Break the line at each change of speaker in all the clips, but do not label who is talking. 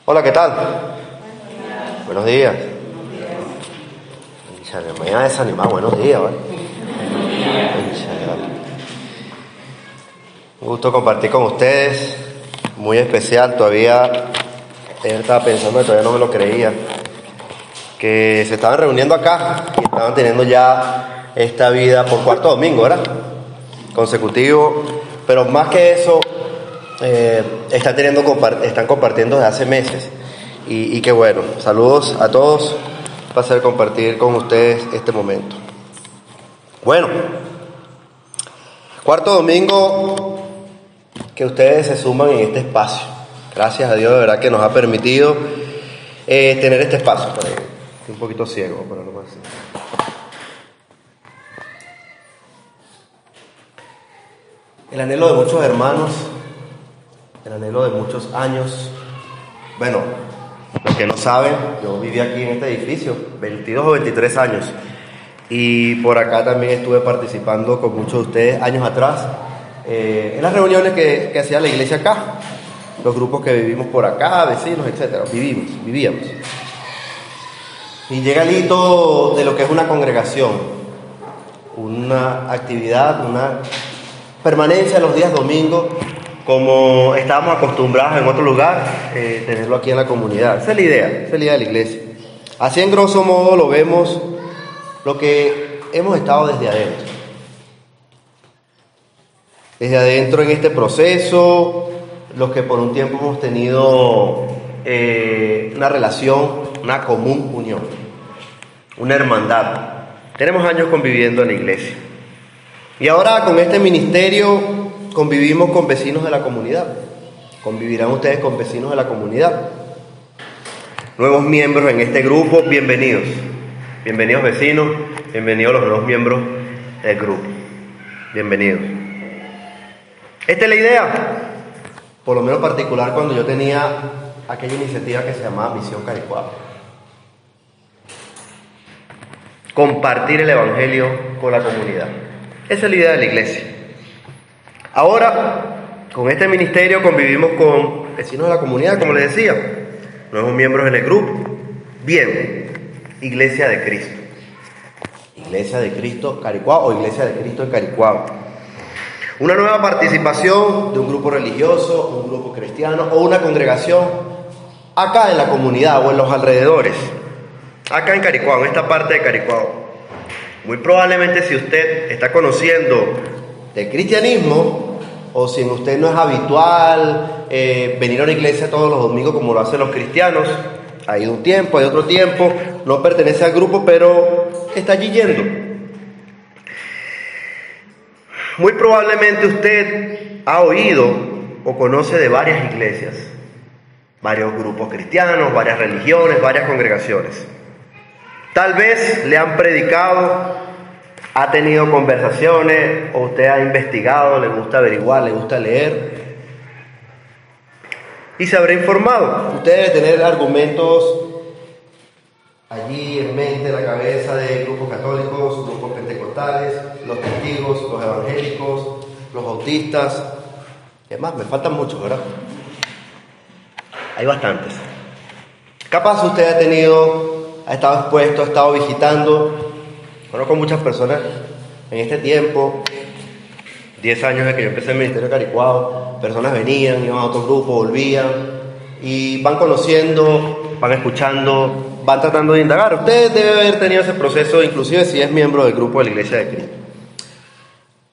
Hola, ¿qué tal? Buenos días. Chale, me voy a desanimar. Buenos días, ¿vale? Chale, vale. Un gusto compartir con ustedes. Muy especial. Todavía ayer estaba pensando que todavía no me lo creía. Que se estaban reuniendo acá y estaban teniendo ya esta vida por cuarto domingo, ¿verdad? Consecutivo. Pero más que eso, están compartiendo desde hace meses. Y qué bueno. Saludos a todos. Un placer compartir con ustedes este momento. Bueno, cuarto domingo que ustedes se suman en este espacio. Gracias a Dios, de verdad que nos ha permitido tener este espacio. Por ahí. Estoy un poquito ciego, pero no más. El anhelo de muchos hermanos, el anhelo de muchos años. Bueno, los que no saben, yo viví aquí en este edificio 22 o 23 años y por acá también estuve participando con muchos de ustedes años atrás en las reuniones que hacía la iglesia acá, los grupos que vivimos por acá, vecinos, etcétera, vivíamos. Y llega el hito de lo que es una congregación, una actividad, una permanencia los días domingos, como estábamos acostumbrados en otro lugar, tenerlo aquí en la comunidad. Esa es la idea de la iglesia. Así en grosso modo lo vemos, lo que hemos estado desde adentro. Desde adentro en este proceso, los que por un tiempo hemos tenido una relación, una común unión, una hermandad. Tenemos años conviviendo en la iglesia. Y ahora con este ministerio convivimos con vecinos de la comunidad. Convivirán ustedes con vecinos de la comunidad. Nuevos miembros en este grupo, bienvenidos. Bienvenidos vecinos, bienvenidos los nuevos miembros del grupo. Bienvenidos. Esta es la idea, por lo menos particular cuando yo tenía aquella iniciativa que se llamaba Misión Caricuao. Compartir el evangelio con la comunidad. Esa es la idea de la iglesia. Ahora, con este ministerio convivimos con vecinos de la comunidad, como les decía, nuevos miembros en el grupo. Bien, Iglesia de Cristo. Iglesia de Cristo Caricuao o Iglesia de Cristo en Caricuao. Una nueva participación de un grupo religioso, un grupo cristiano o una congregación acá en la comunidad o en los alrededores. Acá en Caricuao, en esta parte de Caricuao. Muy probablemente si usted está conociendo del cristianismo o si en usted no es habitual venir a una iglesia todos los domingos como lo hacen los cristianos, ha ido un tiempo, hay otro tiempo, no pertenece al grupo, pero está allí yendo. Muy probablemente usted ha oído o conoce de varias iglesias, varios grupos cristianos, varias religiones, varias congregaciones. Tal vez le han predicado, ha tenido conversaciones, o usted ha investigado, le gusta averiguar, le gusta leer, y se habrá informado. Usted debe tener argumentos allí en mente, en la cabeza de grupos católicos, grupos pentecostales, los testigos, los evangélicos, los bautistas. Además, me faltan muchos, ¿verdad? Hay bastantes. Capaz usted ha estado expuesto, ha estado visitando. Conozco muchas personas en este tiempo, 10 años desde que yo empecé el ministerio de Caricuao, personas venían, iban a otro grupo, volvían y van conociendo, van escuchando, van tratando de indagar. Usted debe haber tenido ese proceso, inclusive si es miembro del grupo de la Iglesia de Cristo.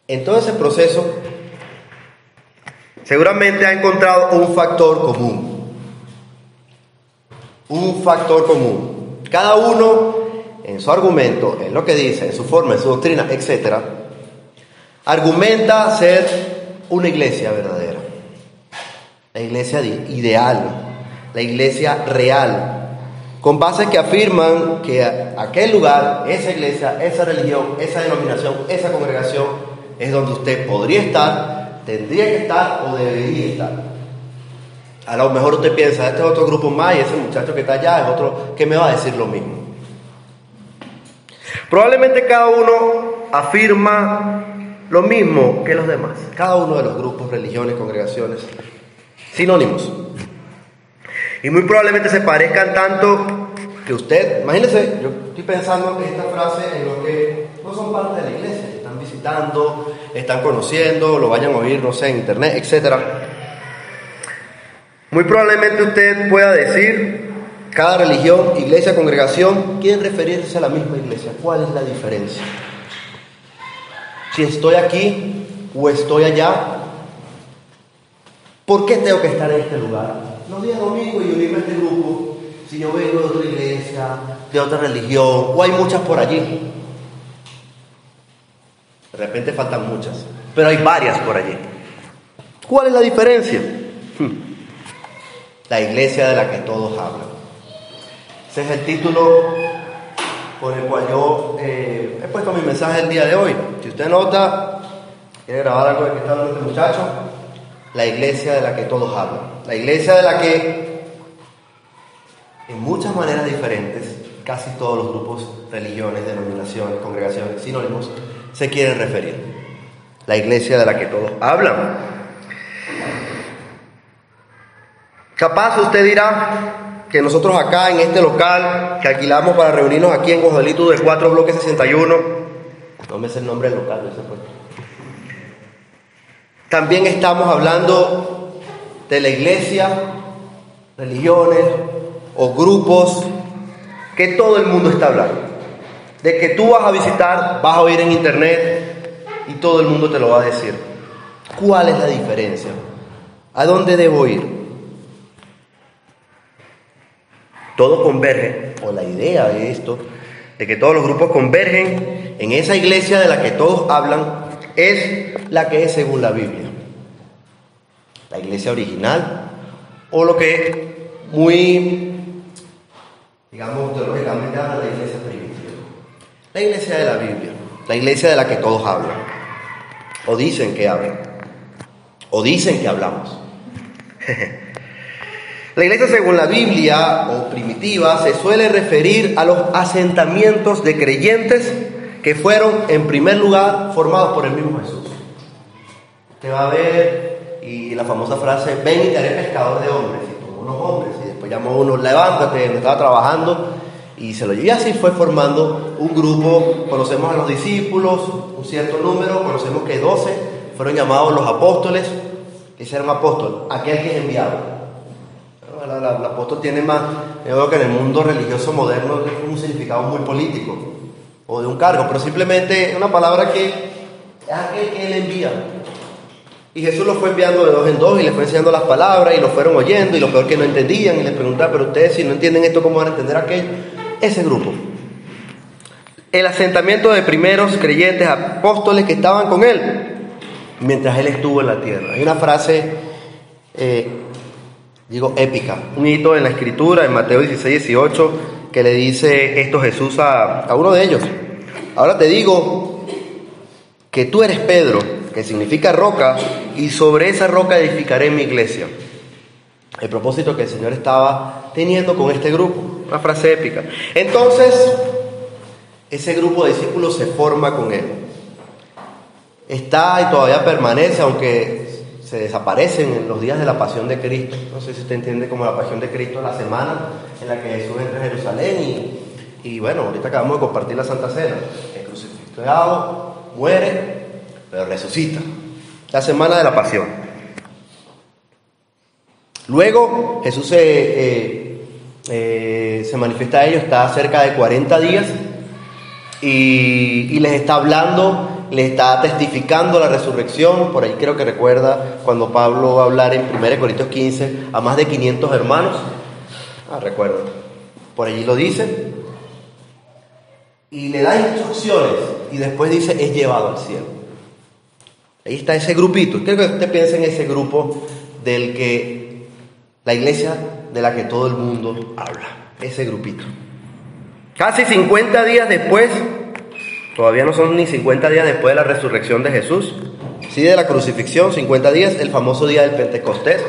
En todo ese proceso, seguramente ha encontrado un factor común. Un factor común. Cada uno, en su argumento, en lo que dice, en su forma, en su doctrina, etc., argumenta ser una iglesia verdadera, la iglesia ideal, la iglesia real, con bases que afirman que aquel lugar, esa iglesia, esa religión, esa denominación, esa congregación es donde usted podría estar, tendría que estar o debería estar. A lo mejor usted piensa, este es otro grupo más y ese muchacho que está allá es otro que me va a decir lo mismo. Probablemente cada uno afirma lo mismo que los demás. Cada uno de los grupos, religiones, congregaciones, sinónimos. Y muy probablemente se parezcan tanto que usted, imagínese, yo estoy pensando en esta frase en los que no son parte de la iglesia, están visitando, están conociendo, lo vayan a oír, no sé, en internet, etc. Muy probablemente usted pueda decir, cada religión, iglesia, congregación, quieren referirse a la misma iglesia. ¿Cuál es la diferencia? Si estoy aquí o estoy allá, ¿por qué tengo que estar en este lugar? Los días domingos y unirme a este grupo. Si yo vengo de otra iglesia, de otra religión, o hay muchas por allí. De repente faltan muchas, pero hay varias por allí. ¿Cuál es la diferencia? La iglesia de la que todos hablan. Ese es el título con el cual yo he puesto mi mensaje el día de hoy. Si usted nota, quiere grabar algo de que está hablando este muchacho, la iglesia de la que todos hablan. La iglesia de la que, en muchas maneras diferentes, casi todos los grupos, religiones, denominaciones, congregaciones, sinónimos, se quieren referir. La iglesia de la que todos hablan. Capaz usted dirá que nosotros acá en este local que alquilamos para reunirnos aquí en Joselito de 4 bloques 61, no me sé el nombre del local, no sé por qué. También estamos hablando de la iglesia, religiones o grupos que todo el mundo está hablando. De que tú vas a visitar, vas a oír en internet y todo el mundo te lo va a decir. ¿Cuál es la diferencia? ¿A dónde debo ir? Todo converge, o la idea de esto, de que todos los grupos convergen en esa iglesia de la que todos hablan, es la que es según la Biblia. La iglesia original, o lo que muy, digamos, teológicamente habla de la iglesia primitiva. La iglesia de la Biblia, la iglesia de la que todos hablan, o dicen que hablan, o dicen que hablamos. La iglesia según la Biblia, o primitiva, se suele referir a los asentamientos de creyentes que fueron, en primer lugar, formados por el mismo Jesús. Usted va a ver, y la famosa frase, ven y te haré pescador de hombres, y tomó unos hombres, y después llamó a uno, levántate, donde estaba trabajando, y se lo llevó, y así fue formando un grupo. Conocemos a los discípulos, un cierto número, conocemos que 12 fueron llamados los apóstoles. ¿Qué era un apóstol? Aquel que es enviado. El apóstol tiene más, yo veo que en el mundo religioso moderno es un significado muy político, o de un cargo, pero simplemente es una palabra que es aquel que él envía. Y Jesús los fue enviando de 2 en 2 y les fue enseñando las palabras y los fueron oyendo, y lo peor que no entendían, y les preguntaban, pero ustedes si no entienden esto, ¿cómo van a entender aquello? Ese grupo. El asentamiento de primeros creyentes apóstoles que estaban con él mientras él estuvo en la tierra. Hay una frase épica, un hito en la escritura, en Mateo 16, 18, que le dice esto Jesús a uno de ellos. Ahora te digo que tú eres Pedro, que significa roca, y sobre esa roca edificaré mi iglesia. El propósito que el Señor estaba teniendo con este grupo, una frase épica. Entonces, ese grupo de discípulos se forma con él. Está y todavía permanece, aunque se desaparecen en los días de la pasión de Cristo. No sé si usted entiende como la pasión de Cristo, la semana en la que Jesús entra a Jerusalén y bueno, ahorita acabamos de compartir la Santa Cena. El crucificado muere, pero resucita. La semana de la pasión. Luego Jesús se manifiesta a ellos, está cerca de 40 días y les está hablando, les está testificando la resurrección. Por ahí creo que recuerda cuando Pablo va a hablar en 1 Corintios 15 a más de 500 hermanos. Recuerdo. Por allí lo dice. Y le da instrucciones y después dice, es llevado al cielo. Ahí está ese grupito. Quiero que usted piense en ese grupo del que la iglesia de la que todo el mundo habla. Ese grupito. Casi 50 días después, todavía no son ni 50 días después de la resurrección de Jesús, sí, de la crucifixión, 50 días, el famoso día del Pentecostés,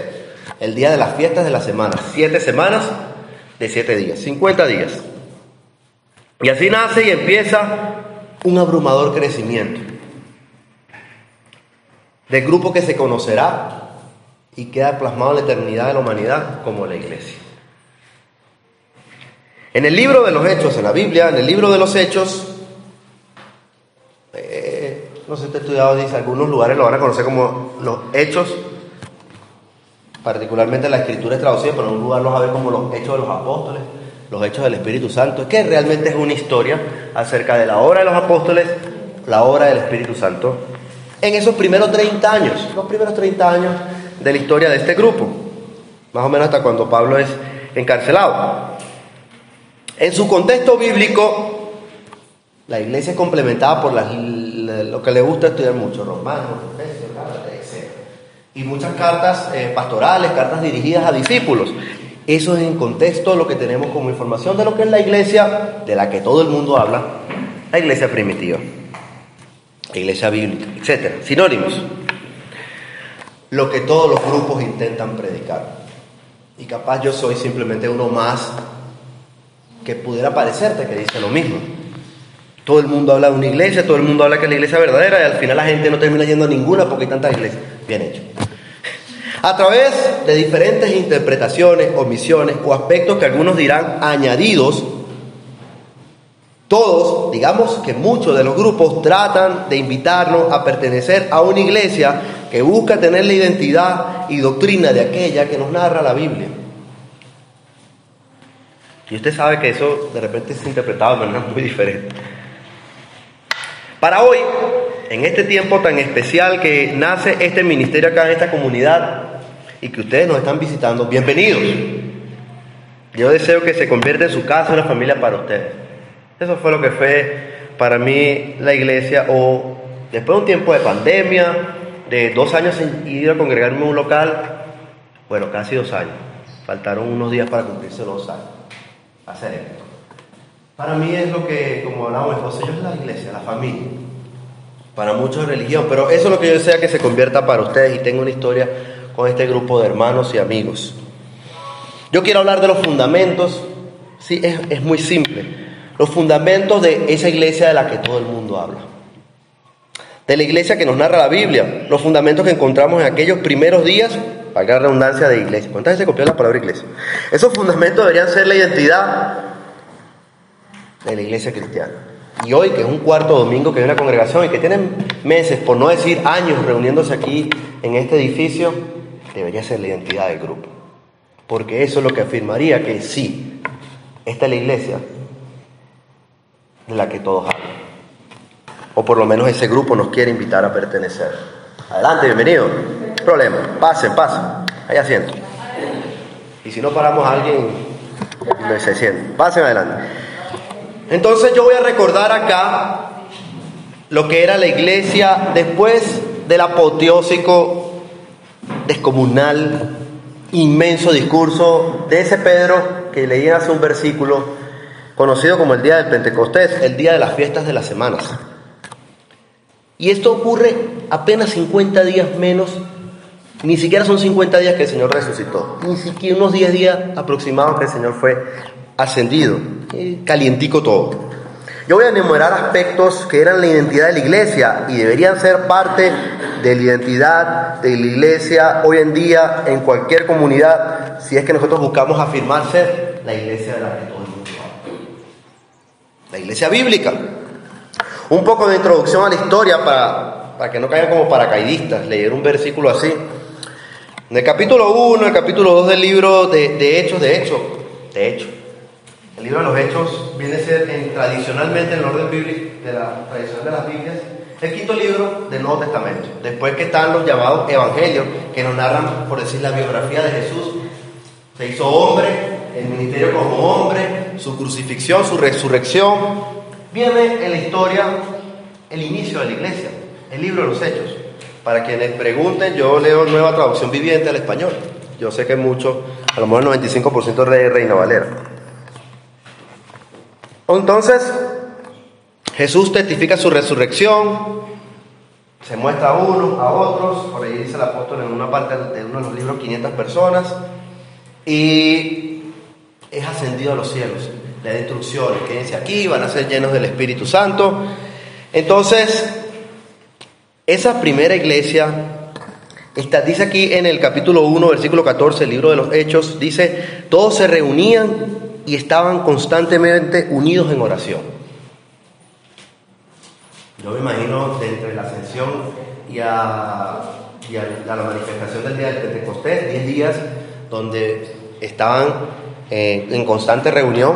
el día de las fiestas de la semana, 7 semanas de 7 días, 50 días. Y así nace y empieza un abrumador crecimiento del grupo que se conocerá y queda plasmado en la eternidad de la humanidad como la iglesia. En el libro de los Hechos, en la Biblia, en el libro de los Hechos, no sé si usted ha estudiado, dice, algunos lugares lo van a conocer como los Hechos, particularmente la Escritura es traducida, pero en un lugar los va a ver como los Hechos de los Apóstoles, los Hechos del Espíritu Santo, que realmente es una historia acerca de la obra de los apóstoles, la obra del Espíritu Santo, en esos primeros 30 años, los primeros 30 años de la historia de este grupo, más o menos hasta cuando Pablo es encarcelado. En su contexto bíblico, la iglesia es complementada por lo que le gusta estudiar mucho, Romanos, Efesios, Gálatas, etc. Y muchas cartas pastorales, cartas dirigidas a discípulos. Eso es en contexto lo que tenemos como información de lo que es la iglesia, de la que todo el mundo habla, la iglesia primitiva, la iglesia bíblica, etc. Sinónimos. Lo que todos los grupos intentan predicar. Y capaz yo soy simplemente uno más que pudiera parecerte que dice lo mismo. Todo el mundo habla de una iglesia, todo el mundo habla que es la iglesia verdadera, y al final la gente no termina yendo a ninguna porque hay tantas iglesias. Bien hecho. A través de diferentes interpretaciones, omisiones o aspectos que algunos dirán añadidos, todos, digamos que muchos de los grupos tratan de invitarnos a pertenecer a una iglesia que busca tener la identidad y doctrina de aquella que nos narra la Biblia. Y usted sabe que eso de repente es interpretado de manera muy diferente. Para hoy, en este tiempo tan especial que nace este ministerio acá en esta comunidad y que ustedes nos están visitando, bienvenidos. Yo deseo que se convierta en su casa una familia para ustedes. Eso fue lo que fue para mí la iglesia, o después de un tiempo de pandemia, de 2 años sin ir a congregarme en un local, bueno, casi 2 años, faltaron unos días para cumplirse 2 años, hacer esto. Para mí es lo que, como hablamos, entonces yo es la iglesia, la familia, para muchos es religión, pero eso es lo que yo deseo que se convierta para ustedes, y tengo una historia con este grupo de hermanos y amigos. Yo quiero hablar de los fundamentos, sí, es muy simple. Los fundamentos de esa iglesia de la que todo el mundo habla. De la iglesia que nos narra la Biblia. Los fundamentos que encontramos en aquellos primeros días, valga la redundancia, de iglesia. ¿Cuántas veces se copió la palabra iglesia? Esos fundamentos deberían ser la identidad de la iglesia cristiana. Y hoy, que es un cuarto domingo, que hay una congregación y que tienen meses, por no decir años, reuniéndose aquí en este edificio, debería ser la identidad del grupo. Porque eso es lo que afirmaría que sí, esta es la iglesia de la que todos hablan, o por lo menos ese grupo nos quiere invitar a pertenecer. Adelante, bienvenido. No hay problema, pasen, hay asiento. Y si no paramos a alguien, se siente. Pasen adelante. Entonces yo voy a recordar acá lo que era la iglesia después del apoteósico, descomunal, inmenso discurso de ese Pedro que leí hace un versículo, conocido como el día del Pentecostés, el día de las fiestas de las semanas. Y esto ocurre apenas 50 días menos, ni siquiera son 50 días que el Señor resucitó, ni siquiera unos 10 días aproximados que el Señor fue ascendido, calientico todo. Yo voy a enumerar aspectos que eran la identidad de la iglesia y deberían ser parte de la identidad de la iglesia hoy en día en cualquier comunidad, si es que nosotros buscamos afirmar ser la iglesia de la que todo el mundo habla. La iglesia bíblica. Un poco de introducción a la historia para que no caigan como paracaidistas, leer un versículo así. En el capítulo 1, el capítulo 2 del libro de Hechos, el libro de los Hechos viene a ser tradicionalmente en el orden bíblico, de la tradición de las Biblias, el quinto libro del Nuevo Testamento. Después que están los llamados evangelios, que nos narran, por decir, la biografía de Jesús. Se hizo hombre, el ministerio como hombre, su crucifixión, su resurrección. Viene en la historia el inicio de la iglesia, el libro de los Hechos. Para quienes pregunten, yo leo Nueva Traducción Viviente al español. Yo sé que muchos, a lo mejor el 95% de Reina Valera. Entonces, Jesús testifica su resurrección, se muestra a unos, a otros, por ahí dice el apóstol en una parte de uno de los libros, 500 personas, y es ascendido a los cielos. Le da instrucciones, quédense aquí, van a ser llenos del Espíritu Santo. Entonces, esa primera iglesia, dice aquí en el capítulo 1, versículo 14, el libro de los Hechos, dice, todos se reunían y estaban constantemente unidos en oración. Yo me imagino de entre la ascensión y a la manifestación del día del Pentecostés, 10 días donde estaban en constante reunión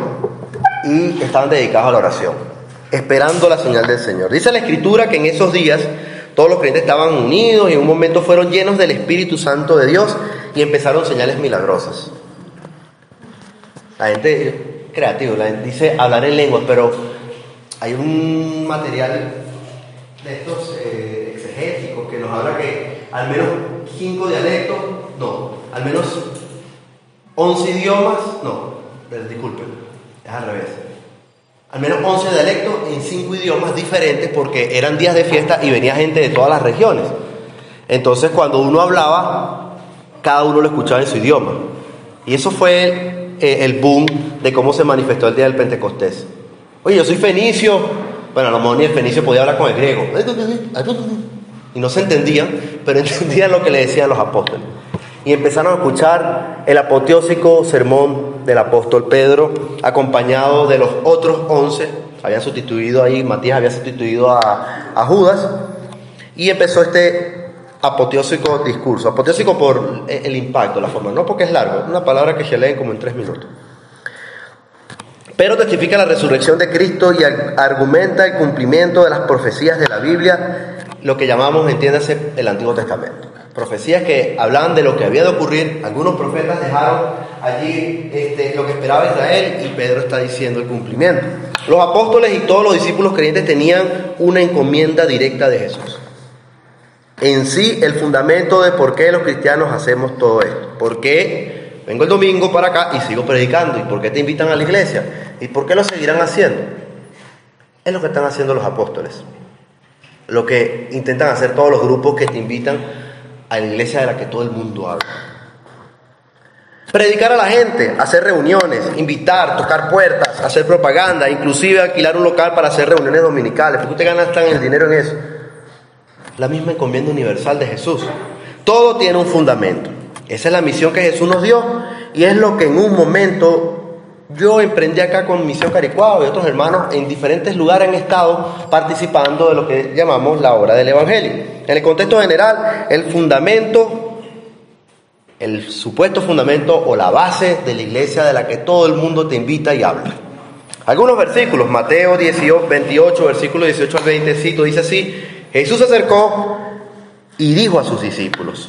y estaban dedicados a la oración, esperando la señal del Señor. Dice la Escritura que en esos días todos los creyentes estaban unidos y en un momento fueron llenos del Espíritu Santo de Dios y empezaron señales milagrosas. La gente creativa, la gente dice hablar en lenguas, pero hay un material de estos exegéticos que nos habla que al menos 5 dialectos, al menos 11 idiomas, disculpen, es al revés. Al menos 11 dialectos en 5 idiomas diferentes porque eran días de fiesta y venía gente de todas las regiones. Entonces cuando uno hablaba, cada uno lo escuchaba en su idioma. Y eso fue el boom de cómo se manifestó el día del Pentecostés. Oye, yo soy fenicio. Bueno, a lo mejor ni el fenicio podía hablar con el griego. Y no se entendían, pero entendían lo que le decían los apóstoles. Y empezaron a escuchar el apoteósico sermón del apóstol Pedro, acompañado de los otros 11. Habían sustituido ahí, Matías había sustituido a Judas. Y empezó este apoteósico discurso. Apoteósico por el impacto, la forma, no porque es largo, es una palabra que se lee como en 3 minutos. Pero testifica la resurrección de Cristo y argumenta el cumplimiento de las profecías de la Biblia, lo que llamamos, entiéndase, el Antiguo Testamento. Profecías que hablaban de lo que había de ocurrir. Algunos profetas dejaron allí lo que esperaba Israel y Pedro está diciendo el cumplimiento. Los apóstoles y todos los discípulos creyentes tenían una encomienda directa de Jesús. En sí, el fundamento de por qué los cristianos hacemos todo esto. ¿Por qué vengo el domingo para acá y sigo predicando? ¿Y por qué te invitan a la iglesia? ¿Y por qué lo seguirán haciendo? Es lo que están haciendo los apóstoles. Lo que intentan hacer todos los grupos que te invitan a la iglesia de la que todo el mundo habla. Predicar a la gente, hacer reuniones, invitar, tocar puertas, hacer propaganda, inclusive alquilar un local para hacer reuniones dominicales. ¿Por qué ustedes gastan el dinero en eso? La misma encomienda universal de Jesús. Todo tiene un fundamento. Esa es la misión que Jesús nos dio y es lo que en un momento yo emprendí acá con Misión Caricuao y otros hermanos en diferentes lugares han estado participando de lo que llamamos la obra del Evangelio. En el contexto general, el fundamento, el supuesto fundamento o la base de la iglesia de la que todo el mundo te invita y habla. Algunos versículos, Mateo 28, versículos 18 al 20, cito, dice así: Jesús se acercó y dijo a sus discípulos: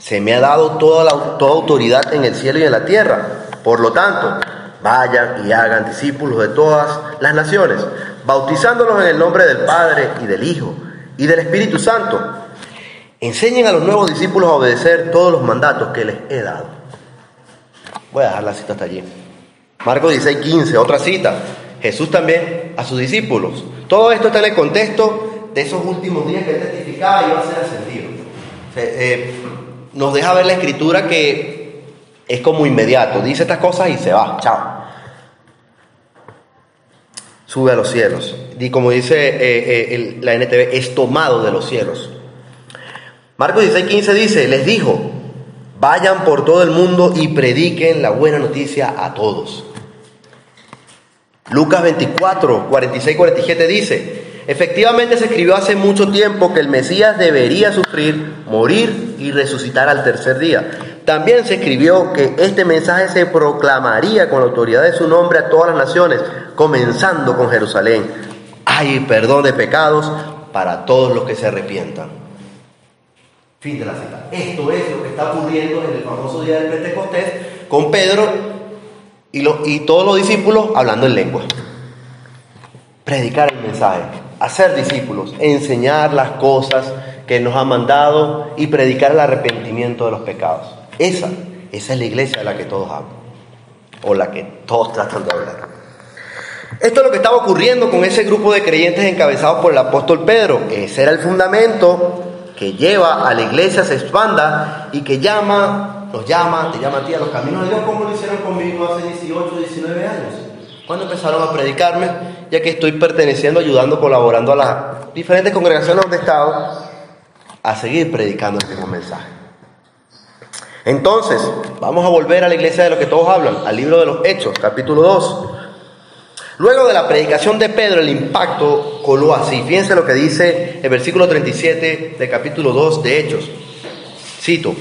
se me ha dado toda autoridad en el cielo y en la tierra. Por lo tanto, vayan y hagan discípulos de todas las naciones, bautizándolos en el nombre del Padre y del Hijo y del Espíritu Santo. Enseñen a los nuevos discípulos a obedecer todos los mandatos que les he dado. Voy a dejar la cita hasta allí. Marcos 16:15, otra cita. Jesús también a sus discípulos. Todo esto está en el contexto de esos últimos días que él testificaba y iba a ser ascendido. Nos deja ver la Escritura que es como inmediato. Dice estas cosas y se va. Chao. Sube a los cielos. Y como dice la NTV, es tomado de los cielos. Marcos 16:15 dice: les dijo, vayan por todo el mundo y prediquen la buena noticia a todos. Lucas 24, 46-47 dice: efectivamente se escribió hace mucho tiempo que el Mesías debería sufrir, morir y resucitar al tercer día. También se escribió que este mensaje se proclamaría con la autoridad de su nombre a todas las naciones, comenzando con Jerusalén. Hay perdón de pecados para todos los que se arrepientan. Fin de la cita. Esto es lo que está ocurriendo en el famoso día del Pentecostés con Pedro y todos los discípulos hablando en lengua. Predicar el mensaje, hacer discípulos, enseñar las cosas que nos ha mandado y predicar el arrepentimiento de los pecados. Esa es la iglesia de la que todos hablan, o la que todos tratan de hablar. Esto es lo que estaba ocurriendo con ese grupo de creyentes encabezados por el apóstol Pedro. Ese era el fundamento que lleva a la iglesia se expanda y que te llama a ti a los caminos de Dios, como lo hicieron conmigo hace 18, 19 años. Cuando empezaron a predicarme, ya que estoy perteneciendo, ayudando, colaborando a las diferentes congregaciones donde he estado, a seguir predicando el mismo mensaje. Entonces, vamos a volver a la iglesia de lo que todos hablan, al libro de los Hechos, capítulo 2. Luego de la predicación de Pedro, el impacto coló así. Fíjense lo que dice el versículo 37 del capítulo 2 de Hechos. Cito: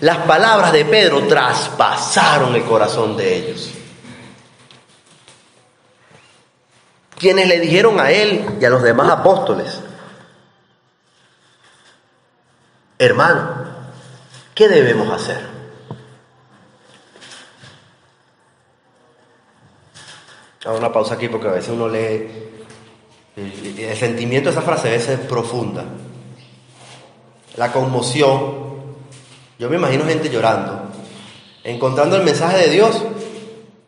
las palabras de Pedro traspasaron el corazón de ellos, quienes le dijeron a él y a los demás apóstoles: hermano, ¿qué debemos hacer? Hago una pausa aquí porque a veces uno lee y el sentimiento de esa frase a veces es profunda. La conmoción. Yo me imagino gente llorando, encontrando el mensaje de Dios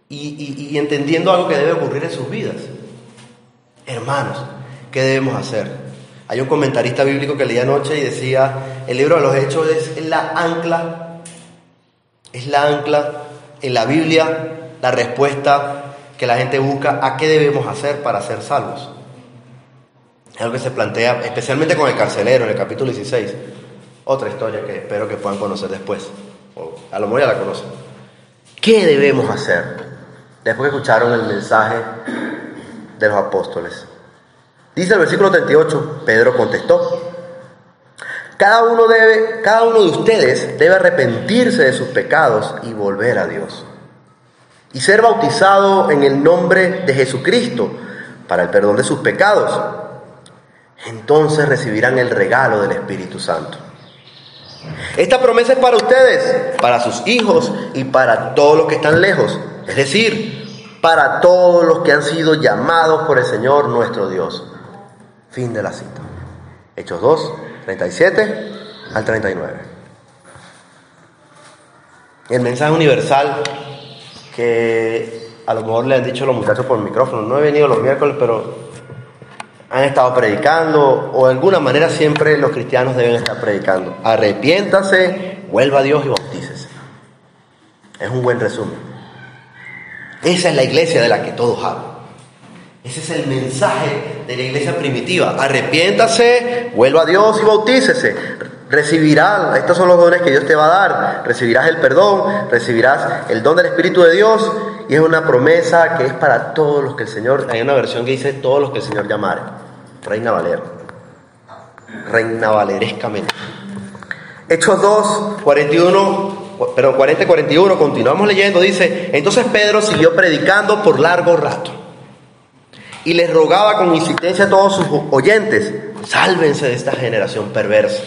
y entendiendo algo que debe ocurrir en sus vidas. Hermanos, ¿qué debemos hacer? Hay un comentarista bíblico que leí anoche y decía: el libro de los Hechos es la ancla en la Biblia, la respuesta que la gente busca a qué debemos hacer para ser salvos. Es algo que se plantea especialmente con el carcelero en el capítulo 16. Otra historia que espero que puedan conocer después, o a lo mejor ya la conocen. ¿Qué debemos hacer? Después que escucharon el mensaje de los apóstoles. Dice el versículo 38, Pedro contestó: cada uno de ustedes debe arrepentirse de sus pecados y volver a Dios, y ser bautizado en el nombre de Jesucristo para el perdón de sus pecados. Entonces recibirán el regalo del Espíritu Santo. Esta promesa es para ustedes, para sus hijos y para todos los que están lejos, es decir, para todos los que han sido llamados por el Señor nuestro Dios. Fin de la cita. Hechos 2, 37 al 39. El mensaje universal que a lo mejor le han dicho los muchachos por micrófono. No he venido los miércoles, pero han estado predicando, o de alguna manera siempre los cristianos deben estar predicando: arrepiéntase, vuelva a Dios y bautícese. Es un buen resumen. Esa es la iglesia de la que todos hablan. Ese es el mensaje de la iglesia primitiva: arrepiéntase, vuelva a Dios y bautícese. Recibirás, estos son los dones que Dios te va a dar. Recibirás el perdón, recibirás el don del Espíritu de Dios, y es una promesa que es para todos los que el Señor. Hay una versión que dice: todos los que el Señor llamare. Reina Valera, Reina Valerescamente. Hechos 2, 40 y 41, continuamos leyendo. Dice: entonces Pedro siguió predicando por largo rato y les rogaba con insistencia a todos sus oyentes: sálvense de esta generación perversa.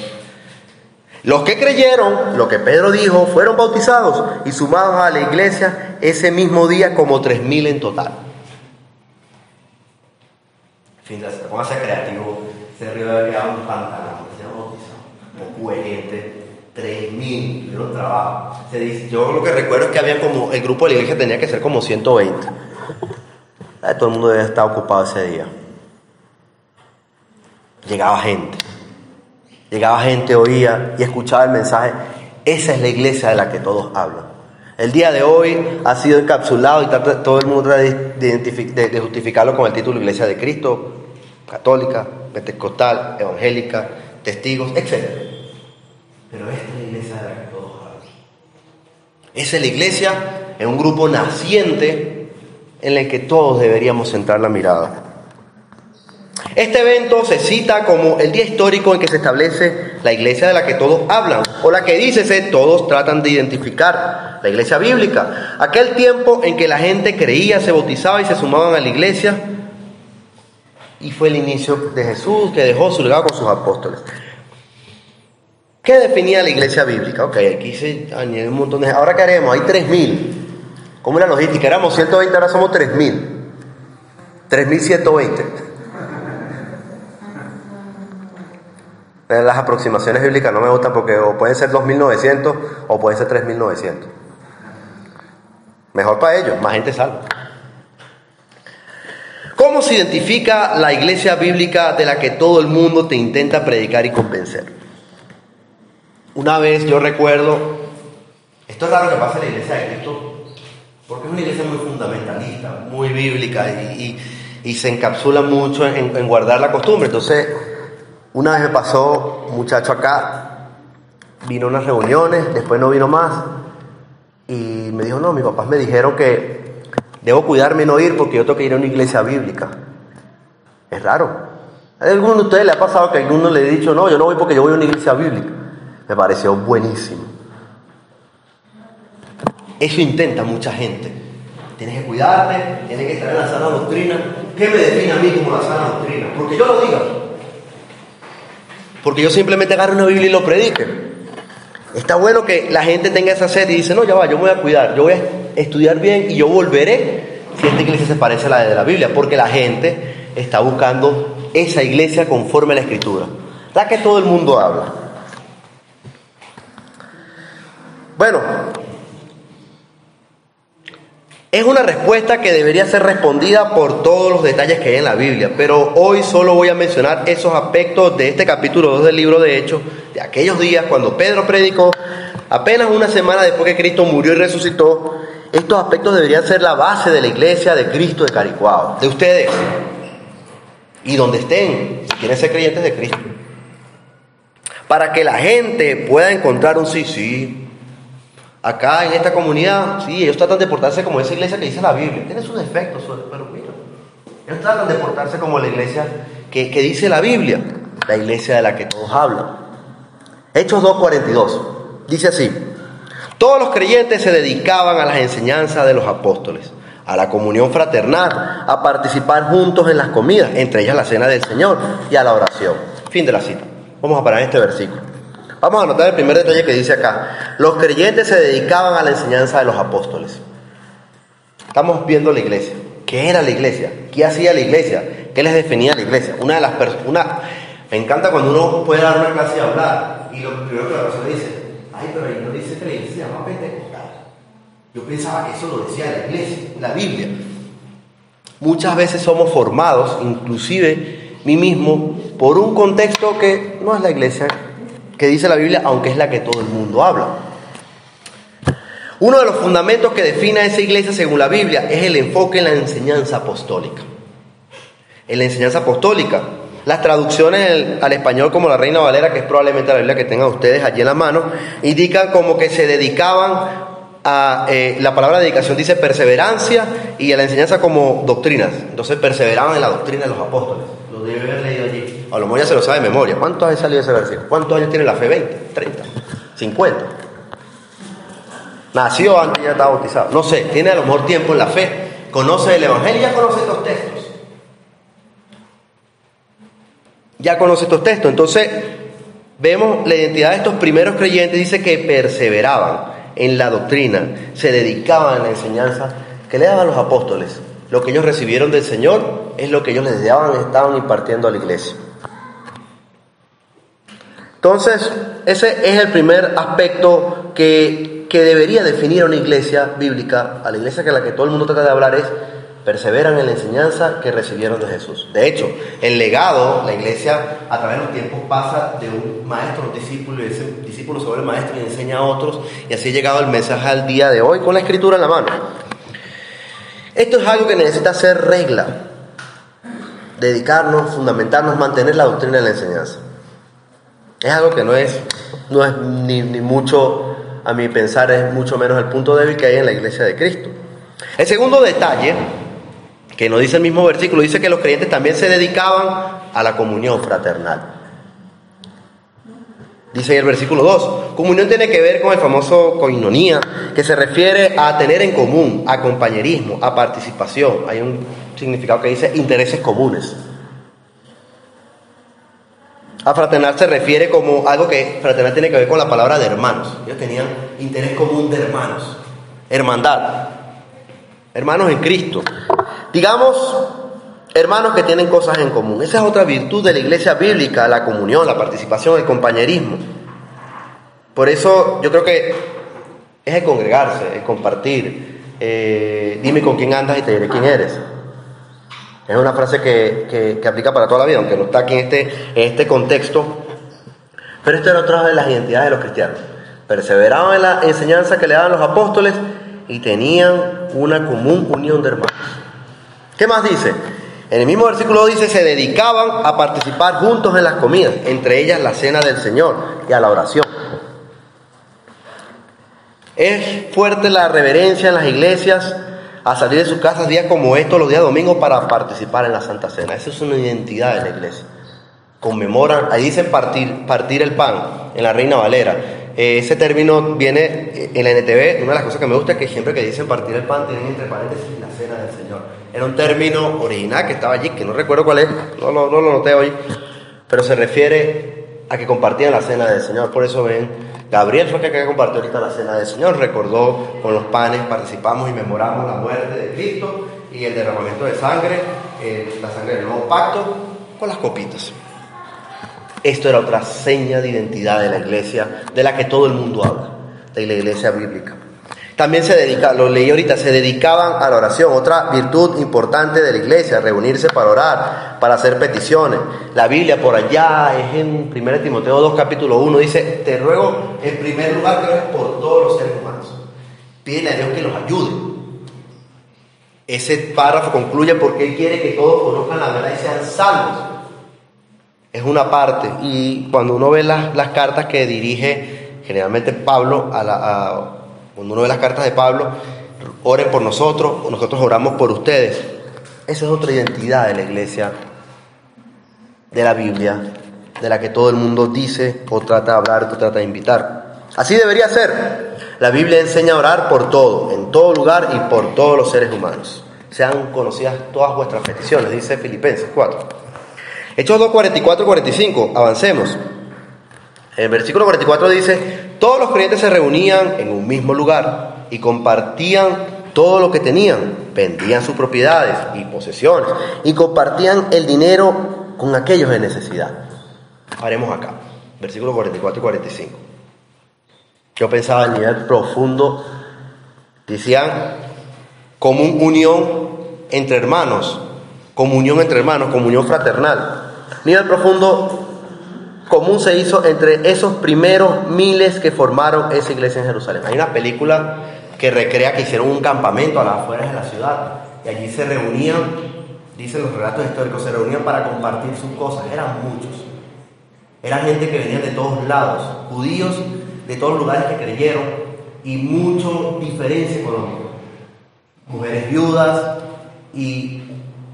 Los que creyeron lo que Pedro dijo fueron bautizados y sumados a la iglesia ese mismo día como 3,000 en total. En fin, vamos a ser creativos. Se río de haber quedado un pantalón, se han bautizado. Poco de gente, 3,000, tuvieron trabajo. Se dice, yo lo que recuerdo es que había como, el grupo de la iglesia tenía que ser como 120. Todo el mundo debe estar ocupado ese día. Llegaba gente, oía y escuchaba el mensaje. Esa es la iglesia de la que todos hablan. El día de hoy ha sido encapsulado y todo el mundo trata de justificarlo con el título Iglesia de Cristo, católica, pentecostal, evangélica, testigos, etc. Pero esta es la iglesia de la que todos hablan. Esa es la iglesia en un grupo naciente en el que todos deberíamos centrar la mirada. Este evento se cita como el día histórico en que se establece la iglesia de la que todos hablan, o la que dícese todos tratan de identificar, la iglesia bíblica. Aquel tiempo en que la gente creía, se bautizaba y se sumaban a la iglesia, y fue el inicio de Jesús, que dejó su legado con sus apóstoles. ¿Qué definía la iglesia bíblica? Ok, aquí se añade un montón de... ¿Ahora qué haremos? Hay 3,000. ¿Cómo es la logística? Éramos 120, ahora somos 3,000. 3,120. Las aproximaciones bíblicas no me gustan porque o pueden ser 2,900 o pueden ser 3,900. Mejor para ellos, más gente salva. ¿Cómo se identifica la iglesia bíblica de la que todo el mundo te intenta predicar y convencer? Una vez yo recuerdo, esto es raro que pase en la iglesia de Cristo, porque es una iglesia muy fundamentalista, muy bíblica y se encapsula mucho en guardar la costumbre. Entonces, una vez me pasó un muchacho acá, vino a unas reuniones, después no vino más. Y me dijo, no, mis papás me dijeron que debo cuidarme y no ir porque yo tengo que ir a una iglesia bíblica. Es raro. ¿A alguno de ustedes le ha pasado que a alguno le he dicho, no, yo no voy porque yo voy a una iglesia bíblica? Me pareció buenísimo. Eso intenta mucha gente. Tienes que cuidarte, tienes que estar en la sana doctrina. ¿Qué me define a mí como la sana doctrina? Porque yo lo diga. Porque yo simplemente agarro una Biblia y lo predique. Está bueno que la gente tenga esa sed y dice, no, ya va, yo me voy a cuidar, yo voy a estudiar bien y yo volveré si esta iglesia se parece a la de la Biblia. Porque la gente está buscando esa iglesia conforme a la Escritura, la que todo el mundo habla. Bueno, es una respuesta que debería ser respondida por todos los detalles que hay en la Biblia, pero hoy solo voy a mencionar esos aspectos de este capítulo 2 del libro de Hechos, de aquellos días cuando Pedro predicó, apenas una semana después que Cristo murió y resucitó. Estos aspectos deberían ser la base de la iglesia de Cristo de Caricuao, de ustedes, y donde estén, si quieren ser creyentes de Cristo, para que la gente pueda encontrar un sí. Acá en esta comunidad, sí, ellos tratan de portarse como esa iglesia que dice la Biblia. Tiene sus defectos, pero mira, ellos tratan de portarse como la iglesia que dice la Biblia, la iglesia de la que todos hablan. Hechos 2:42, dice así: todos los creyentes se dedicaban a las enseñanzas de los apóstoles, a la comunión fraternal, a participar juntos en las comidas, entre ellas la cena del Señor, y a la oración. Fin de la cita. Vamos a parar en este versículo. Vamos a notar el primer detalle que dice acá. Los creyentes se dedicaban a la enseñanza de los apóstoles. Estamos viendo la iglesia. ¿Qué era la iglesia? ¿Qué hacía la iglesia? ¿Qué les definía la iglesia? Me encanta cuando uno puede dar una clase y hablar, y lo primero que la persona dice, ay, pero ahí no dice que la iglesia se llama pentecostal. Yo pensaba que eso lo decía la iglesia, la Biblia. Muchas veces somos formados, inclusive mí mismo, por un contexto que no es la iglesia que dice la Biblia, aunque es la que todo el mundo habla. Uno de los fundamentos que define a esa iglesia según la Biblia es el enfoque en la enseñanza apostólica. En la enseñanza apostólica, las traducciones al español como la Reina Valera, que es probablemente la Biblia que tengan ustedes allí en la mano, indican como que se dedicaban a, la palabra dedicación dice perseverancia, y a la enseñanza como doctrinas. Entonces perseveraban en la doctrina de los apóstoles. Lo debe haber leído allí. A lo mejor ya se lo sabe de memoria. ¿Cuántos años salió ese versículo? ¿Cuántos años tiene la fe? ¿20? ¿30? ¿50? Nació antes y ya estaba bautizado. No sé, tiene a lo mejor tiempo en la fe. Conoce el Evangelio y ya conoce estos textos. Entonces, vemos la identidad de estos primeros creyentes. Dice que perseveraban en la doctrina, se dedicaban a la enseñanza que le daban los apóstoles. Lo que ellos recibieron del Señor es lo que ellos les estaban impartiendo a la iglesia. Entonces, ese es el primer aspecto que debería definir a una iglesia bíblica. A la iglesia que la que todo el mundo trata de hablar es: perseveran en la enseñanza que recibieron de Jesús. De hecho, el legado, la iglesia a través de los tiempos pasa de un maestro a un discípulo, y ese discípulo se vuelve maestro y enseña a otros, y así ha llegado el mensaje al día de hoy con la Escritura en la mano. Esto es algo que necesita ser regla: dedicarnos, fundamentarnos, mantener la doctrina de la enseñanza. Es algo que no es ni mucho, a mi pensar, es mucho menos el punto débil que hay en la iglesia de Cristo. El segundo detalle, que nos dice el mismo versículo, dice que los creyentes también se dedicaban a la comunión fraternal. Dice en el versículo 2, comunión tiene que ver con el famoso koinonía, que se refiere a tener en común, a compañerismo, a participación. Hay un significado que dice intereses comunes. A fraternal se refiere como algo que fraternal tiene que ver con la palabra de hermanos. Ellos tenían interés común de hermanos, hermandad, hermanos en Cristo. Digamos, hermanos que tienen cosas en común. Esa es otra virtud de la iglesia bíblica: la comunión, la participación, el compañerismo. Por eso yo creo que es el congregarse, el compartir. Dime con quién andas y te diré quién eres. Es una frase que aplica para toda la vida, aunque no está aquí en este contexto. Pero esto era otra de las identidades de los cristianos. Perseveraban en la enseñanza que le daban los apóstoles y tenían una común unión de hermanos. ¿Qué más dice? En el mismo versículo dice: se dedicaban a participar juntos en las comidas, entre ellas la cena del Señor, y a la oración. Es fuerte la reverencia en las iglesias a salir de sus casas días como estos, los días domingos, para participar en la Santa Cena. Esa es una identidad de la iglesia. Conmemoran, ahí dice partir el pan, en la Reina Valera. Ese término viene en la NTV. Una de las cosas que me gusta es que siempre que dicen partir el pan tienen entre paréntesis la cena del Señor. Era un término original que estaba allí, que no recuerdo cuál es, no lo noté hoy, pero se refiere a que compartían la cena del Señor. Por eso ven, Gabriel fue el que compartió ahorita la cena del Señor, recordó con los panes, participamos y memoramos la muerte de Cristo y el derramamiento de sangre, la sangre del nuevo pacto, con las copitas. Esto era otra seña de identidad de la iglesia, de la que todo el mundo habla, de la iglesia bíblica. También lo leí ahorita, se dedicaban a la oración. Otra virtud importante de la iglesia, reunirse para orar, para hacer peticiones. La Biblia por allá, es en 1 Timoteo 2, capítulo 1, dice: te ruego en primer lugar que ores por todos los seres humanos. Pídele a Dios que los ayude. Ese párrafo concluye porque Él quiere que todos conozcan la verdad y sean salvos. Es una parte, y cuando uno ve las cartas que dirige generalmente Pablo, cuando uno ve las cartas de Pablo, oren por nosotros, nosotros oramos por ustedes. Esa es otra identidad de la iglesia, de la Biblia, de la que todo el mundo dice o trata de hablar, o trata de invitar. Así debería ser. La Biblia enseña a orar por todo, en todo lugar y por todos los seres humanos. Sean conocidas todas vuestras peticiones, dice Filipenses 4. Hechos 2, 44 y 45, avancemos. En el versículo 44 dice: todos los creyentes se reunían en un mismo lugar y compartían todo lo que tenían, vendían sus propiedades y posesiones y compartían el dinero con aquellos en necesidad. Paremos acá, versículos 44 y 45. Yo pensaba a nivel profundo, decían unión entre hermanos, comunión fraternal. Nivel profundo, común se hizo entre esos primeros miles que formaron esa iglesia en Jerusalén. Hay una película que recrea que hicieron un campamento a las afueras de la ciudad y allí se reunían, dicen los relatos históricos, se reunían para compartir sus cosas. Eran muchos, eran gente que venían de todos lados, judíos de todos los lugares que creyeron, y mucho diferencia económica. Mujeres viudas, y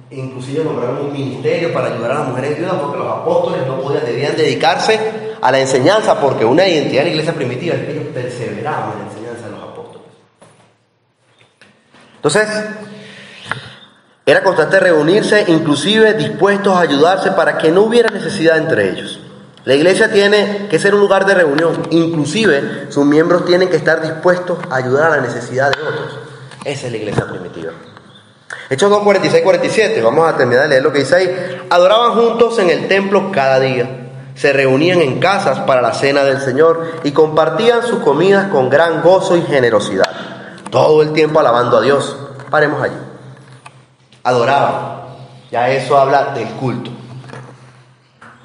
inclusive nombraron un ministerio para ayudar a las mujeres viudas, porque los apóstoles debían dedicarse a la enseñanza, porque una identidad de la iglesia primitiva es que ellos perseveraban en la enseñanza de los apóstoles. Entonces, era constante reunirse, inclusive dispuestos a ayudarse para que no hubiera necesidad entre ellos. La iglesia tiene que ser un lugar de reunión, inclusive sus miembros tienen que estar dispuestos a ayudar a la necesidad de otros. Esa es la iglesia primitiva. Hechos 2, 46 y 47, vamos a terminar de leer lo que dice ahí. Adoraban juntos en el templo cada día, se reunían en casas para la cena del Señor y compartían sus comidas con gran gozo y generosidad, todo el tiempo alabando a Dios. Paremos allí. Adoraban, ya eso habla del culto.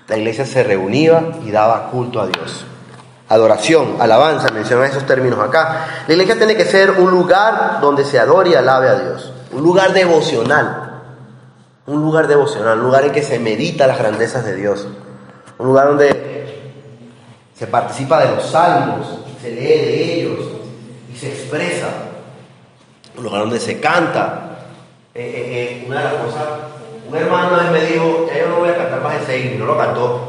La iglesia se reunía y daba culto a Dios. Adoración, alabanza, mencionan esos términos acá. La iglesia tiene que ser un lugar donde se adore y alabe a Dios. Un lugar devocional. Un lugar en que se medita las grandezas de Dios. Un lugar donde se participa de los salmos, se lee de ellos y se expresa. Un lugar donde se canta. Una de las cosas, un hermano una vez me dijo: yo no voy a cantar más ese himno, y no lo cantó.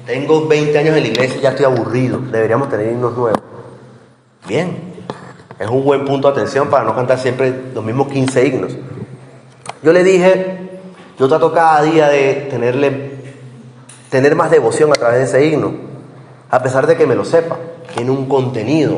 Tengo 20 años en la iglesia y ya estoy aburrido. Deberíamos tener himnos nuevos. Bien, es un buen punto de atención para no cantar siempre los mismos 15 himnos. Yo le dije, yo trato cada día de tener más devoción a través de ese himno, a pesar de que me lo sepa. Tiene un contenido,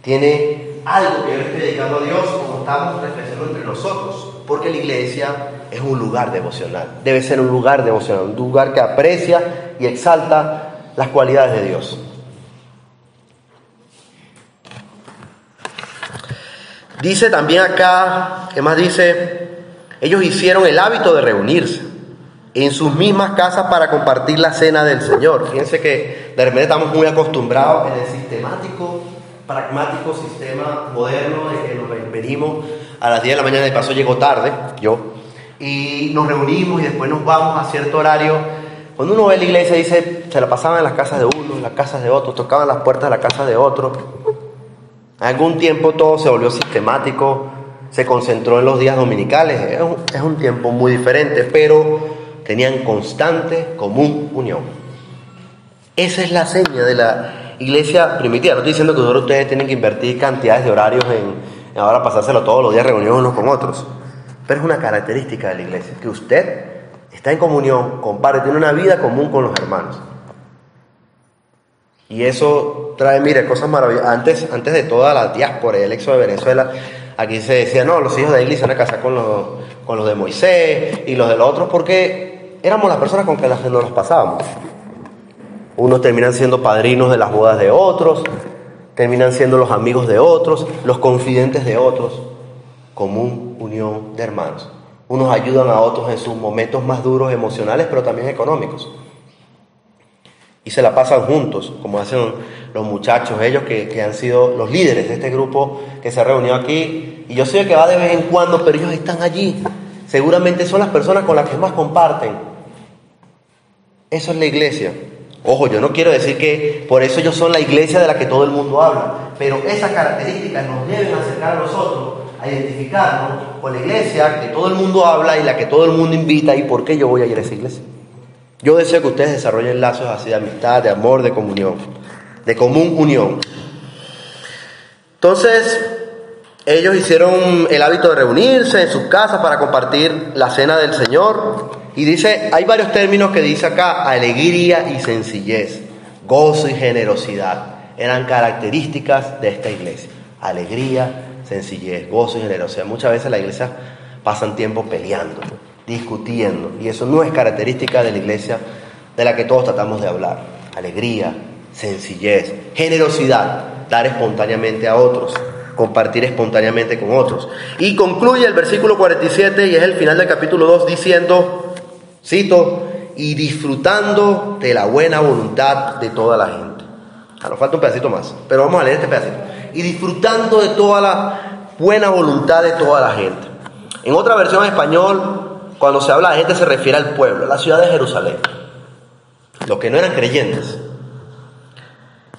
tiene algo que yo le estoy dedicando a Dios, como estamos reflexionando entre nosotros, porque la iglesia es un lugar devocional. Debe ser un lugar devocional, un lugar que aprecia y exalta las cualidades de Dios. Dice también acá, ¿qué más dice? Ellos hicieron el hábito de reunirse en sus mismas casas para compartir la cena del Señor. Fíjense que de repente estamos muy acostumbrados en el pragmático sistema moderno de que nos venimos a las 10 de la mañana, de paso llego tarde, y nos reunimos y después nos vamos a cierto horario. Cuando uno ve la iglesia, dice, se la pasaban en las casas de uno, en las casas de otro, tocaban las puertas de la casa de otro. En algún tiempo todo se volvió sistemático, se concentró en los días dominicales. Es un tiempo muy diferente, pero tenían constante, común unión. Esa es la seña de la iglesia primitiva. No estoy diciendo que ustedes tienen que invertir cantidades de horarios en ahora pasárselo todos los días reunidos unos con otros. Pero es una característica de la iglesia, que usted está en comunión, comparte, tiene una vida común con los hermanos. Y eso trae, mire, cosas maravillosas. Antes de toda la diáspora y el éxodo de Venezuela, aquí se decía, no, los hijos de la iglesia van a casar con los de Moisés y los de los otros, porque éramos las personas con que nos los pasábamos. Unos terminan siendo padrinos de las bodas de otros, terminan siendo los amigos de otros, los confidentes de otros. Común unión de hermanos. Unos ayudan a otros en sus momentos más duros emocionales, pero también económicos. Y se la pasan juntos, como hacen los muchachos, ellos que han sido los líderes de este grupo que se ha reunido aquí. Y yo sé que va de vez en cuando, pero ellos están allí. Seguramente son las personas con las que más comparten. Eso es la iglesia. Ojo, yo no quiero decir que por eso ellos son la iglesia de la que todo el mundo habla, pero esas características nos deben acercar a nosotros a identificarnos con la iglesia que todo el mundo habla y la que todo el mundo invita. ¿Y por qué yo voy a ir a esa iglesia? Yo deseo que ustedes desarrollen lazos así de amistad, de amor, de comunión, de común unión. Entonces, ellos hicieron el hábito de reunirse en sus casas para compartir la cena del Señor. Y dice, hay varios términos que dice acá: alegría y sencillez, gozo y generosidad. Eran características de esta iglesia. Alegría, sencillez, gozo y generosidad. Muchas veces la iglesia pasan tiempo peleando, discutiendo, y eso no es característica de la iglesia de la que todos tratamos de hablar. Alegría, sencillez, generosidad, dar espontáneamente a otros, compartir espontáneamente con otros. Y concluye el versículo 47, y es el final del capítulo 2, diciendo, cito, y disfrutando de la buena voluntad de toda la gente. Nos falta un pedacito más, pero vamos a leer este pedacito. Y disfrutando de toda la buena voluntad de toda la gente. En otra versión en español, cuando se habla de gente se refiere al pueblo, a la ciudad de Jerusalén, los que no eran creyentes.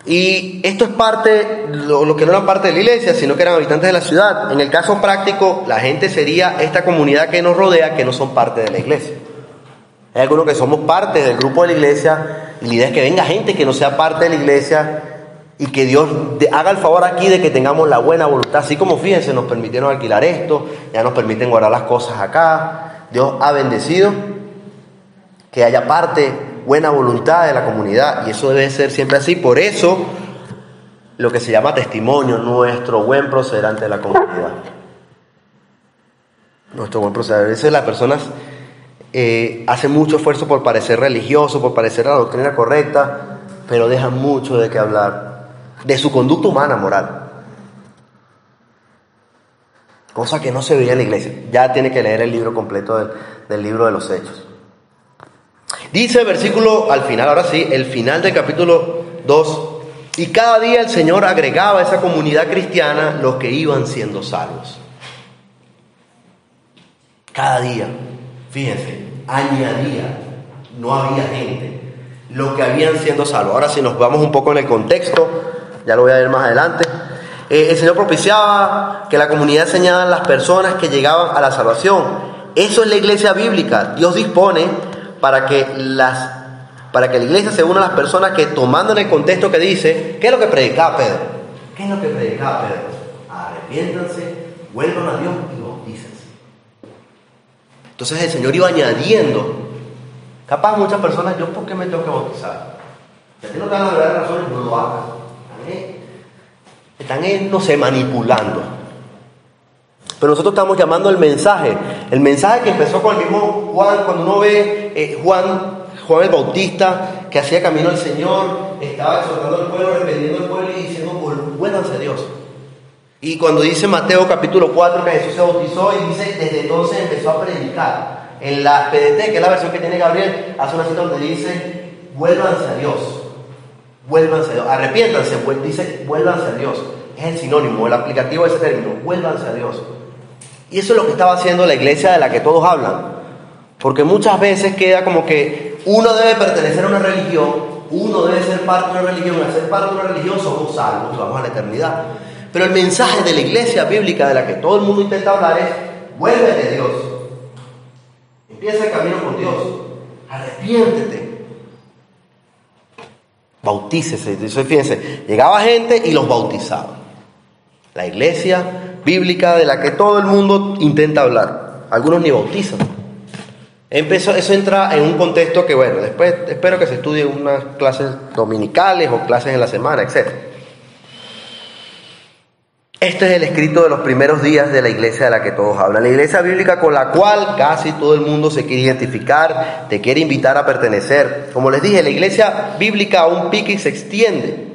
Y esto es parte, lo que no eran parte de la iglesia, sino que eran habitantes de la ciudad. En el caso práctico, la gente sería esta comunidad que nos rodea, que no son parte de la iglesia. Hay algunos que somos parte del grupo de la iglesia, y la idea es que venga gente que no sea parte de la iglesia, y que Dios haga el favor aquí de que tengamos la buena voluntad. Así como, fíjense, nos permitieron alquilar esto, ya nos permiten guardar las cosas acá. Dios ha bendecido que haya parte, buena voluntad de la comunidad, y eso debe ser siempre así. Por eso, lo que se llama testimonio, nuestro buen proceder ante la comunidad. Nuestro buen proceder. A veces las personas hacen mucho esfuerzo por parecer religioso, por parecer la doctrina correcta, pero dejan mucho de qué hablar de su conducta humana, moral. Cosa que no se veía en la iglesia. Ya tiene que leer el libro completo del libro de los Hechos. Dice el versículo al final, ahora sí, el final del capítulo 2. Y cada día el Señor agregaba a esa comunidad cristiana los que iban siendo salvos. Cada día, fíjense, añadía, no había gente, los que habían siendo salvos. Ahora si nos vamos un poco en el contexto, ya lo voy a ver más adelante. El Señor propiciaba que la comunidad enseñara a las personas que llegaban a la salvación. Eso es la iglesia bíblica. Dios dispone para que la iglesia se una a las personas que, tomando en el contexto que dice, ¿qué es lo que predicaba Pedro? ¿Qué es lo que predicaba Pedro? Arrepiéntanse, vuelvan a Dios y bautícense. Entonces el Señor iba añadiendo. Capaz muchas personas, ¿yo por qué me tengo que bautizar? Si a ti no te dan las verdaderas razones, no lo hagas. Están, no sé, manipulando. Pero nosotros estamos llamando el mensaje que empezó con el mismo Juan. Cuando uno ve Juan el Bautista, que hacía camino al Señor, estaba exhortando al pueblo, arrepentiendo al pueblo y diciendo, vuélvanse a Dios. Y cuando dice Mateo capítulo 4 que Jesús se bautizó, y dice, desde entonces empezó a predicar. En la PDT, que es la versión que tiene Gabriel, hace una cita donde dice, vuélvanse a Dios. Vuélvanse a Dios, arrepiéntanse, dice vuélvanse a Dios. Es el sinónimo, el aplicativo de ese término, vuélvanse a Dios. Y eso es lo que estaba haciendo la iglesia de la que todos hablan. Porque muchas veces queda como que uno debe pertenecer a una religión, uno debe ser parte de una religión, y al ser parte de una religión somos salvos, vamos a la eternidad. Pero el mensaje de la iglesia bíblica de la que todo el mundo intenta hablar es: vuélvete a Dios. Empieza el camino con Dios. Arrepiéntete. Bautícese. Entonces, fíjense, llegaba gente y los bautizaba. La iglesia bíblica de la que todo el mundo intenta hablar. Algunos ni bautizan. Eso entra en un contexto que, bueno, después espero que se estudie unas clases dominicales o clases en la semana, etc. Este es el escrito de los primeros días de la iglesia de la que todos hablan. La iglesia bíblica con la cual casi todo el mundo se quiere identificar, te quiere invitar a pertenecer. Como les dije, la iglesia bíblica aún pica y se extiende.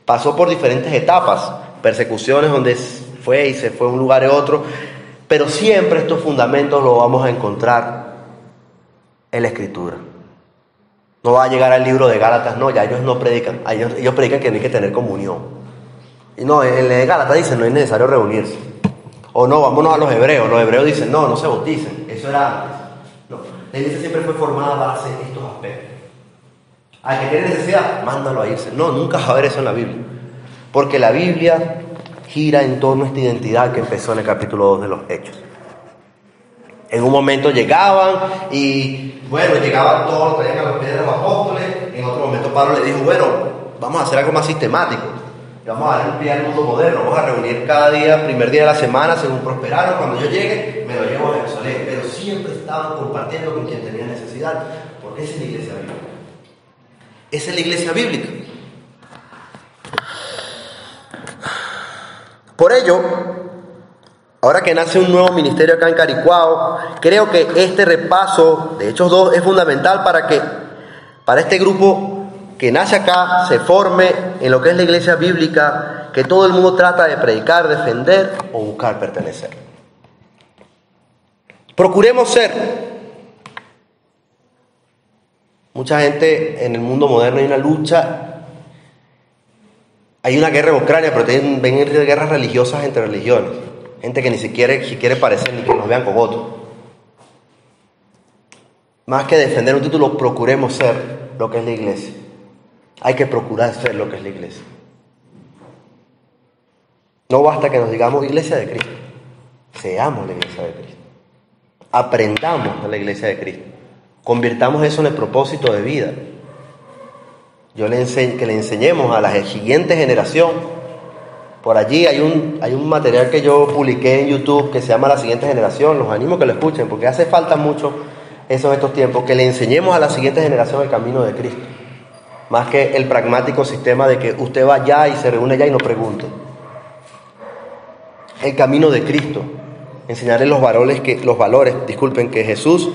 Pasó por diferentes etapas, persecuciones donde fue y se fue de un lugar a otro, pero siempre estos fundamentos los vamos a encontrar en la Escritura. No va a llegar al libro de Gálatas, no, ya ellos no predican, ellos predican que no hay que tener comunión. Y no, en el de Gálatas dicen no es necesario reunirse. O no, vámonos a los hebreos dicen no se bauticen, eso era antes. No, la iglesia siempre fue formada para hacer estos aspectos. Al que tiene necesidad, mándalo a irse. No, nunca va a haber eso en la Biblia. Porque la Biblia gira en torno a esta identidad que empezó en el capítulo 2 de los Hechos. En un momento llegaban y, bueno, llegaban todos, traían a los pies de los apóstoles. En otro momento Pablo le dijo, bueno, vamos a hacer algo más sistemático. Y vamos a dar un pie al mundo moderno. Vamos a reunir cada día, primer día de la semana, según prosperaron. Cuando yo llegue, me lo llevo a Jerusalén. Pero siempre estaban compartiendo con quien tenía necesidad. Porque esa es la iglesia bíblica. Esa es la iglesia bíblica. Por ello, ahora que nace un nuevo ministerio acá en Caricuao, creo que este repaso de Hechos 2 es fundamental para este grupo que nace acá, se forme en lo que es la iglesia bíblica, que todo el mundo trata de predicar, defender o buscar pertenecer. Procuremos ser. Mucha gente en el mundo moderno hay una lucha. Hay una guerra en Ucrania, pero también ven guerras religiosas entre religiones. Gente que ni siquiera quiere parecer ni que nos vean con otros. Más que defender un título, procuremos ser lo que es la iglesia. Hay que procurar ser lo que es la iglesia. No basta que nos digamos iglesia de Cristo. Seamos la iglesia de Cristo. Aprendamos de la iglesia de Cristo. Convirtamos eso en el propósito de vida. Que le enseñemos a la siguiente generación. Por allí hay un material que yo publiqué en YouTube que se llama La Siguiente Generación. Los animo a que lo escuchen porque hace falta mucho eso en estos tiempos. Que le enseñemos a la siguiente generación el camino de Cristo. Más que el pragmático sistema de que usted va allá y se reúne allá y no pregunte. El camino de Cristo. Enseñarles los valores que Jesús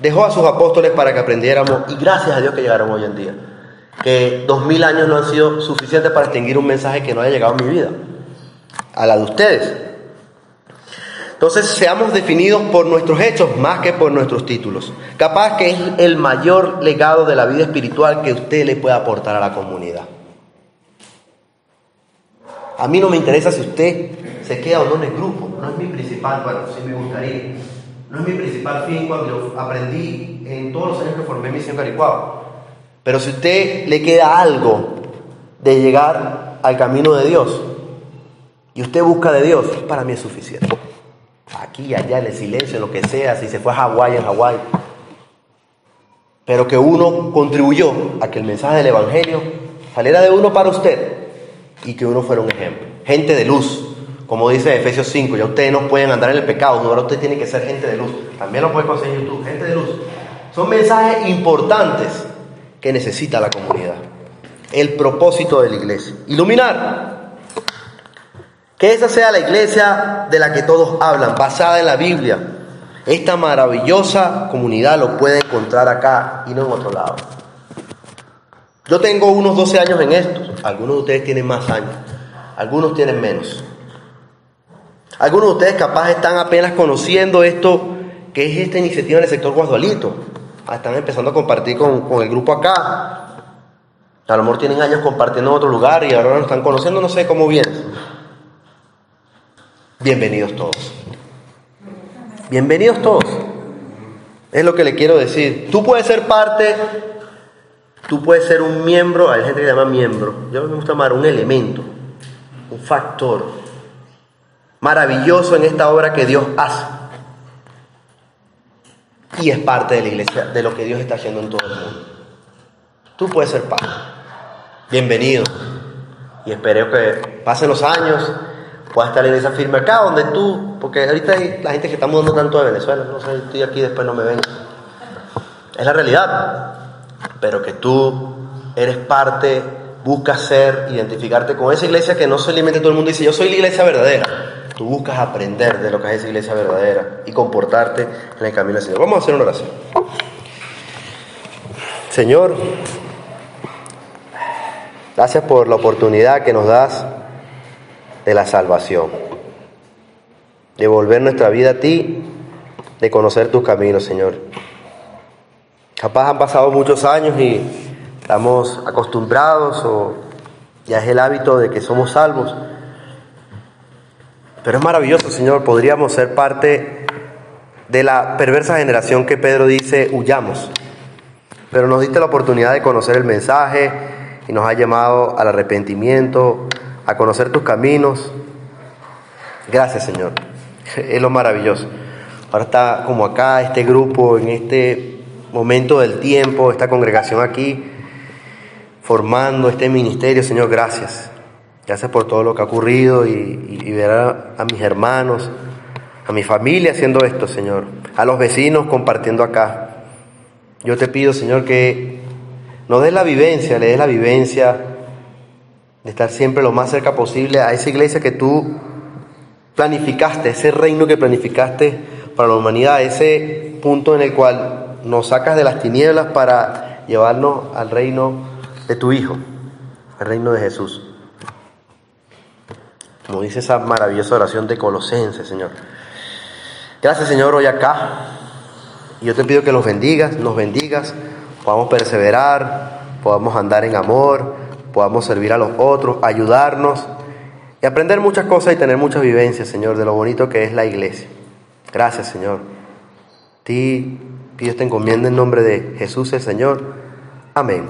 dejó a sus apóstoles para que aprendiéramos. Y gracias a Dios que llegaron hoy en día. Que 2000 años no han sido suficientes para extinguir un mensaje que no haya llegado a mi vida, a la de ustedes. Entonces seamos definidos por nuestros hechos más que por nuestros títulos. Capaz que es el mayor legado de la vida espiritual que usted le pueda aportar a la comunidad. A mí no me interesa si usted se queda o no en el grupo. No es mi principal, bueno, sí me gustaría. No es mi principal fin cuando yo aprendí en todos los años que formé Misión Caricuao. Pero si a usted le queda algo de llegar al camino de Dios y usted busca de Dios, para mí es suficiente. Aquí, allá, en el silencio, en lo que sea, si se fue a Hawái, en Hawái. Pero que uno contribuyó a que el mensaje del Evangelio saliera de uno para usted y que uno fuera un ejemplo. Gente de luz, como dice Efesios 5, ya ustedes no pueden andar en el pecado, ahora usted tiene que ser gente de luz. También lo puede conseguir en YouTube, gente de luz. Son mensajes importantes que necesita la comunidad. El propósito de la iglesia: iluminar. Que esa sea la iglesia de la que todos hablan, basada en la Biblia. Esta maravillosa comunidad lo puede encontrar acá y no en otro lado. Yo tengo unos 12 años en esto. Algunos de ustedes tienen más años, algunos tienen menos. Algunos de ustedes capaz están apenas conociendo esto, que es esta iniciativa en el sector Guasdualito. Están empezando a compartir con el grupo acá. A lo mejor tienen años compartiendo en otro lugar y ahora nos están conociendo, no sé cómo vienes. Bienvenidos todos. Bienvenidos todos. Es lo que le quiero decir. Tú puedes ser parte, tú puedes ser un miembro, hay gente que llama miembro. Yo me gusta llamar un elemento un factor maravilloso en esta obra que Dios hace. Y es parte de la iglesia, de lo que Dios está haciendo en todo el mundo. Tú puedes ser parte. Bienvenido. Y espero que pasen los años, puedas estar en esa firme acá donde tú, porque ahorita hay la gente que está mudando tanto de Venezuela, no sé, estoy aquí, después no me ven. Es la realidad. Pero que tú eres parte, buscas ser, identificarte con esa iglesia que no solamente todo el mundo dice, yo soy la iglesia verdadera. Tú buscas aprender de lo que es esa iglesia verdadera y comportarte en el camino del Señor. Vamos a hacer una oración. Señor, gracias por la oportunidad que nos das de la salvación, de volver nuestra vida a ti, de conocer tus caminos, Señor. Capaz han pasado muchos años y estamos acostumbrados o ya es el hábito de que somos salvos. Pero es maravilloso, Señor, podríamos ser parte de la perversa generación que Pedro dice, huyamos. Pero nos diste la oportunidad de conocer el mensaje y nos has llamado al arrepentimiento, a conocer tus caminos. Gracias, Señor. Es lo maravilloso. Ahora está como acá este grupo, en este momento del tiempo, esta congregación aquí, formando este ministerio. Señor, gracias. Gracias por todo lo que ha ocurrido y ver a mis hermanos, a mi familia haciendo esto, Señor. A los vecinos compartiendo acá. Yo te pido, Señor, que nos des la vivencia, le des la vivencia de estar siempre lo más cerca posible a esa iglesia que tú planificaste, ese reino que planificaste para la humanidad, ese punto en el cual nos sacas de las tinieblas para llevarnos al reino de tu Hijo, al reino de Jesús. Como dice esa maravillosa oración de Colosenses, Señor. Gracias, Señor, hoy acá. Y yo te pido que nos bendigas, podamos perseverar, podamos andar en amor, podamos servir a los otros, ayudarnos y aprender muchas cosas y tener muchas vivencias, Señor, de lo bonito que es la iglesia. Gracias, Señor. A ti pido esta encomienda en nombre de Jesús el Señor. Amén.